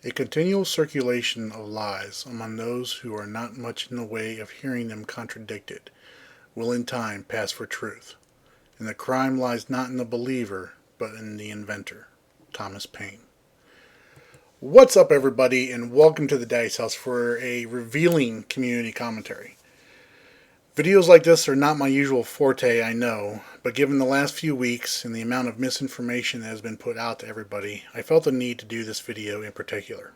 A continual circulation of lies among those who are not much in the way of hearing them contradicted will in time pass for truth, and the crime lies not in the believer but in the inventor. Thomas Paine. What's up, everybody, and welcome to the Dice House for a revealing community commentary. Videos like this are not my usual forte, I know, but given the last few weeks and the amount of misinformation that has been put out to everybody, I felt the need to do this video in particular.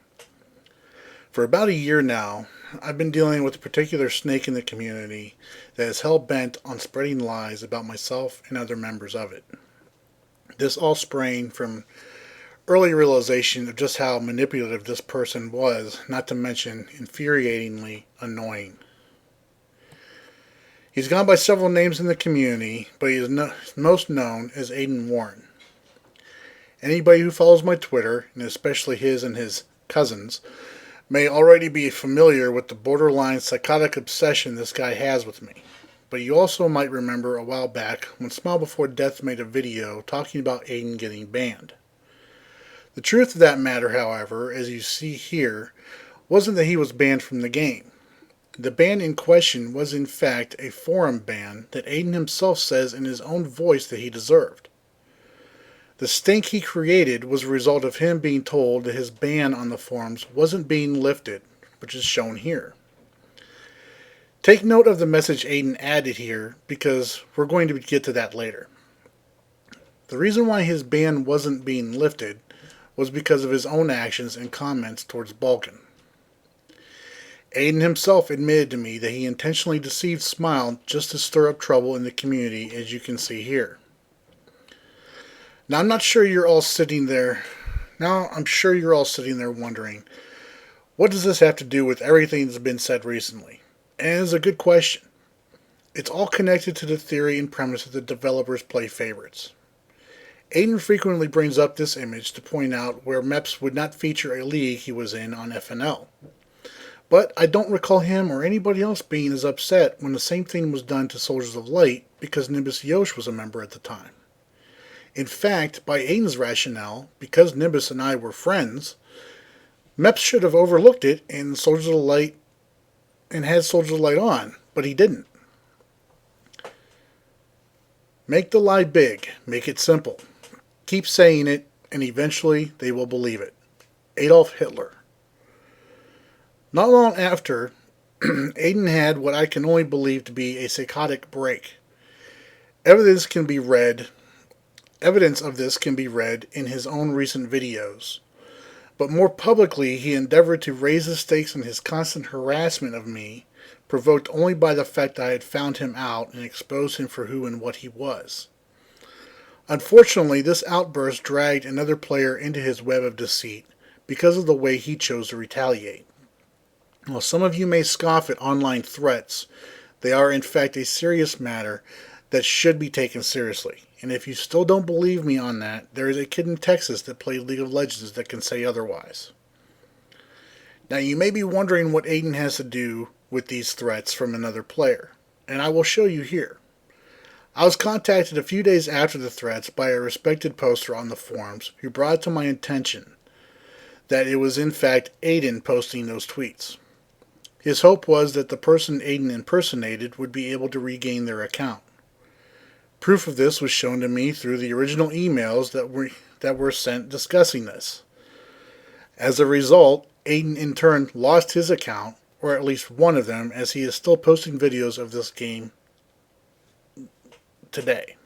For about a year now, I've been dealing with a particular snake in the community that is hell-bent on spreading lies about myself and other members of it. This all sprang from early realization of just how manipulative this person was, not to mention infuriatingly annoying. He's gone by several names in the community, but he is most known as Aiden Warren. Anybody who follows my Twitter, and especially his and his cousins, may already be familiar with the borderline psychotic obsession this guy has with me. But you also might remember a while back when Smile Before Death made a video talking about Aiden getting banned. The truth of that matter, however, as you see here, wasn't that he was banned from the game. The ban in question was in fact a forum ban that Aiden himself says in his own voice that he deserved. The stink he created was a result of him being told that his ban on the forums wasn't being lifted, which is shown here. Take note of the message Aiden added here, because we're going to get to that later. The reason why his ban wasn't being lifted was because of his own actions and comments towards Balkan. Aiden himself admitted to me that he intentionally deceived Smile just to stir up trouble in the community, as you can see here. Now I'm sure you're all sitting there wondering, what does this have to do with everything that's been said recently? And it's a good question. It's all connected to the theory and premise that the developers play favorites. Aiden frequently brings up this image to point out where MEPS would not feature a league he was in on FNL. But I don't recall him or anybody else being as upset when the same thing was done to Soldiers of Light because Nimbus Yosh was a member at the time. In fact, by Aiden's rationale, because Nimbus and I were friends, MEPS should have overlooked it and had Soldiers of Light on, but he didn't. Make the lie big, make it simple. Keep saying it, and eventually they will believe it. Adolf Hitler. Not long after, Aiden had what I can only believe to be a psychotic break. Evidence of this can be read in his own recent videos. But more publicly, he endeavored to raise the stakes in his constant harassment of me, provoked only by the fact that I had found him out and exposed him for who and what he was. Unfortunately, this outburst dragged another player into his web of deceit because of the way he chose to retaliate. While some of you may scoff at online threats, they are in fact a serious matter that should be taken seriously. And if you still don't believe me on that, there is a kid in Texas that played League of Legends that can say otherwise. Now you may be wondering what Aiden has to do with these threats from another player, and I will show you here. I was contacted a few days after the threats by a respected poster on the forums who brought it to my attention that it was in fact Aiden posting those tweets. His hope was that the person Aiden impersonated would be able to regain their account. Proof of this was shown to me through the original emails that were sent discussing this. As a result, Aiden in turn lost his account, or at least one of them, as he is still posting videos of this game today.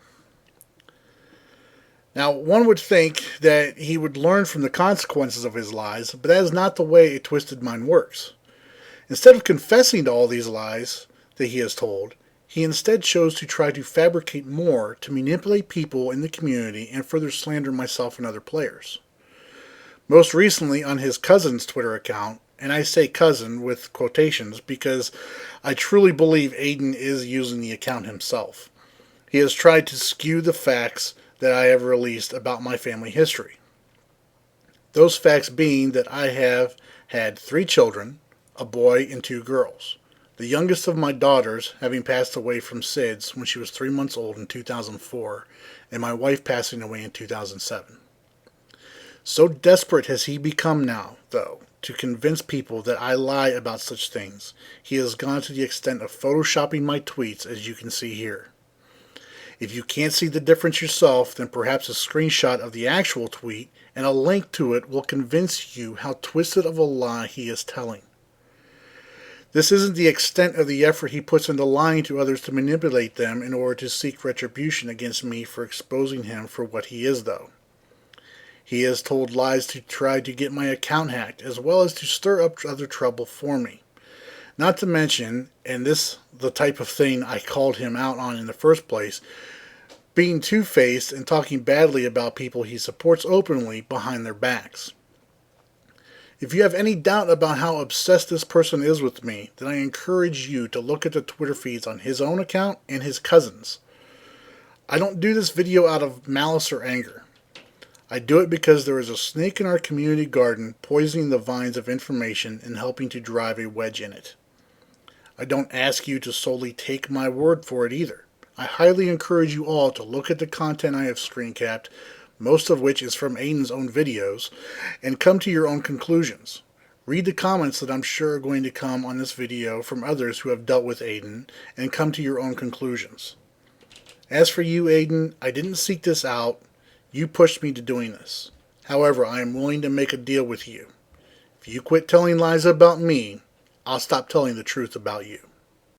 Now, one would think that he would learn from the consequences of his lies, but that is not the way a twisted mind works. Instead of confessing to all these lies that he has told, he instead chose to try to fabricate more to manipulate people in the community and further slander myself and other players. Most recently on his cousin's Twitter account, and I say cousin with quotations because I truly believe Aiden is using the account himself. He has tried to skew the facts that I have released about my family history. Those facts being that I have had 3 children, a boy and 2 girls. The youngest of my daughters having passed away from SIDS when she was 3 months old in 2004, and my wife passing away in 2007. So desperate has he become now though, to convince people that I lie about such things, he has gone to the extent of photoshopping my tweets, as you can see here. If you can't see the difference yourself, then perhaps a screenshot of the actual tweet and a link to it will convince you how twisted of a lie he is telling. This isn't the extent of the effort he puts into lying to others to manipulate them in order to seek retribution against me for exposing him for what he is, though. He has told lies to try to get my account hacked, as well as to stir up other trouble for me. Not to mention, and this the type of thing I called him out on in the first place, being two-faced and talking badly about people he supports openly behind their backs. If you have any doubt about how obsessed this person is with me, then I encourage you to look at the Twitter feeds on his own account and his cousin's. I don't do this video out of malice or anger. I do it because there is a snake in our community garden poisoning the vines of information and helping to drive a wedge in it. I don't ask you to solely take my word for it either. I highly encourage you all to look at the content I have screen capped, most of which is from Aiden's own videos, and come to your own conclusions. Read the comments that I'm sure are going to come on this video from others who have dealt with Aiden, and come to your own conclusions. As for you, Aiden, I didn't seek this out. You pushed me to doing this. However, I am willing to make a deal with you. If you quit telling lies about me, I'll stop telling the truth about you.